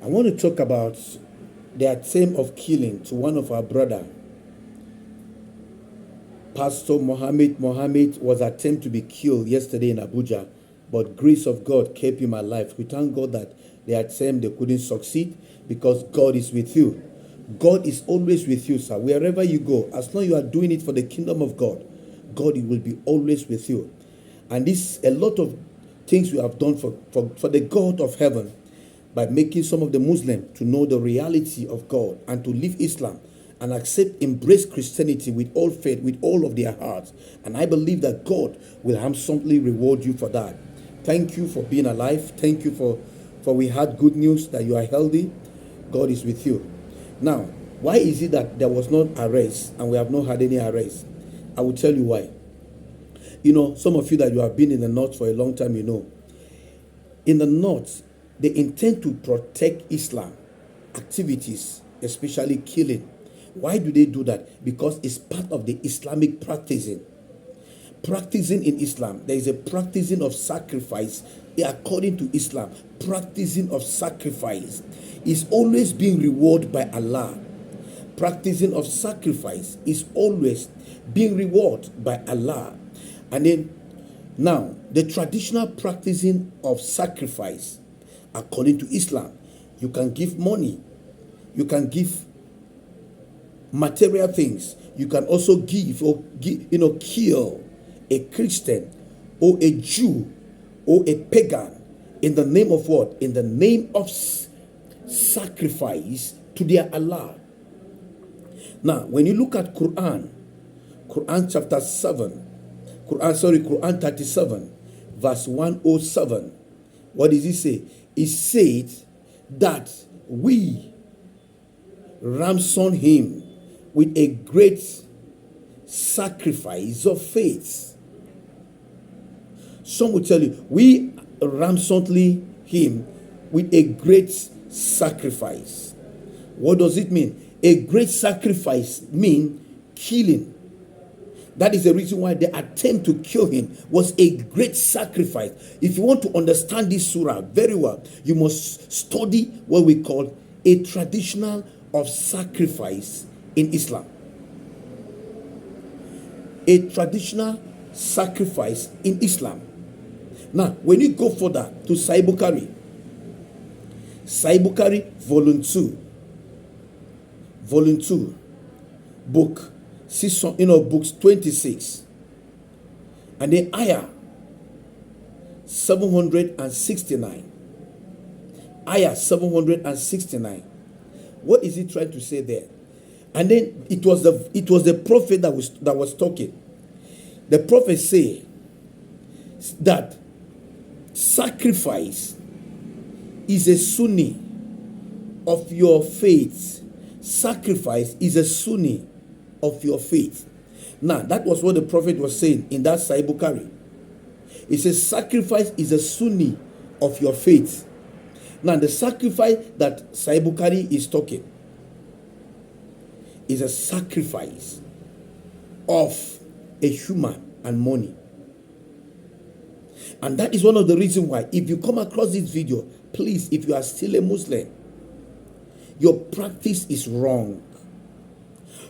I want to talk about the attempt of killing to one of our brother. Pastor Mohammed was attempted to be killed yesterday in Abuja, but grace of God kept him alive. We thank God that the attempt, they couldn't succeed because God is with you. God is always with you, sir. Wherever you go, as long as you are doing it for the kingdom of God, God will be always with you. And this, a lot of things we have done for the God of heaven, by making some of the Muslims to know the reality of God and to leave Islam and embrace Christianity with all faith, with all of their hearts. And I believe that God will handsomely reward you for that. Thank you for being alive. Thank you for we had good news that you are healthy. God is with you. Now, why is it that there was not arrest and we have not had any arrest? I will tell you why. You know, some of you that you have been in the north for a long time, you know. In the north, they intend to protect Islam activities, especially killing. Why do they do that? Because it's part of the Islamic practicing. Practicing in Islam, there is a practicing of sacrifice. According to Islam, practicing of sacrifice is always being rewarded by Allah. Practicing of sacrifice is always being rewarded by Allah. And then, now, the traditional practicing of sacrifice, according to Islam, you can give money, you can give material things, you can also kill a Christian or a Jew or a pagan in the name of what? In the name of sacrifice to their Allah. Now, when you look at Quran chapter 7, Quran 37, verse 107, what does it say? It said that we ransomed him with a great sacrifice of faith. Some will tell you, we ransomed him with a great sacrifice. What does it mean? A great sacrifice means killing. That is the reason why the attempt to kill him was a great sacrifice. If you want to understand this surah very well, you must study what we call a traditional of sacrifice in Islam. A traditional sacrifice in Islam. Now, when you go further to Sahih Bukhari, volume 2, book 6, books 26, and then ayah 769. Ayah 769. What is he trying to say there? And then it was the prophet that was talking. The prophet say that sacrifice is a sunni of your faith. Sacrifice is a sunni of your faith. Now, that was what the prophet was saying in that Sahih Bukhari. He says sacrifice is a sunni of your faith. Now, the sacrifice that Sahih Bukhari is talking is a sacrifice of a human and money. And that is one of the reasons why, if you come across this video, please, if you are still a Muslim, your practice is wrong.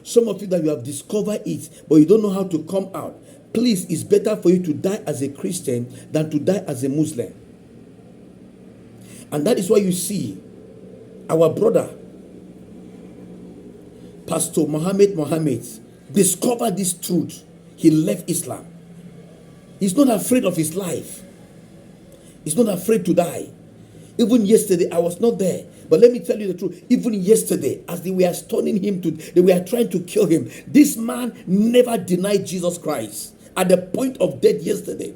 Some of you that you have discovered it, but you don't know how to come out. Please, it's better for you to die as a Christian than to die as a Muslim. And that is why you see our brother, Pastor Mohammed, discovered this truth. He left Islam. He's not afraid of his life. He's not afraid to die. Even yesterday, I was not there. But let me tell you the truth. Even yesterday, as they were stoning him, they were trying to kill him. This man never denied Jesus Christ at the point of death yesterday.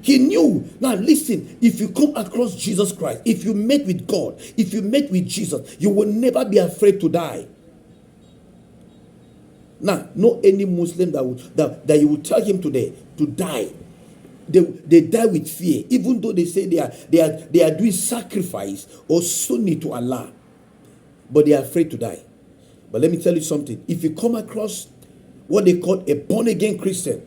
He knew. Now listen, if you come across Jesus Christ, if you met with God, if you met with Jesus, you will never be afraid to die. Now, no any Muslim that you will tell him today to die. They die with fear, even though they say they are doing sacrifice or sunni to Allah, but they are afraid to die. But let me tell you something. If you come across what they call a born-again Christian,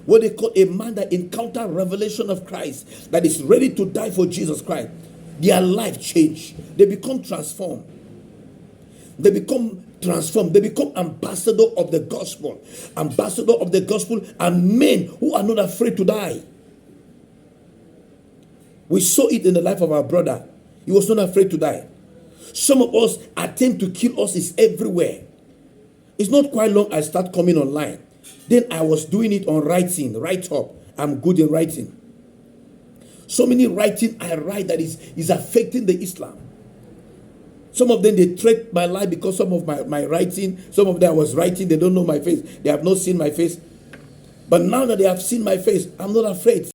what they call a man that encountered revelation of Christ, that is ready to die for Jesus Christ, their life change. They become transformed. They become transformed. They become ambassador of the gospel. Ambassador of the gospel, and men who are not afraid to die. We saw it in the life of our brother. He was not afraid to die. Some of us attempt to kill us is everywhere. It's not quite long I start coming online. Then I was doing it on writing, write up. I'm good in writing. So many writing I write that is affecting the Islam. Some of them, they threat my life because some of my writing, some of them I was writing, they don't know my face. They have not seen my face. But now that they have seen my face, I'm not afraid.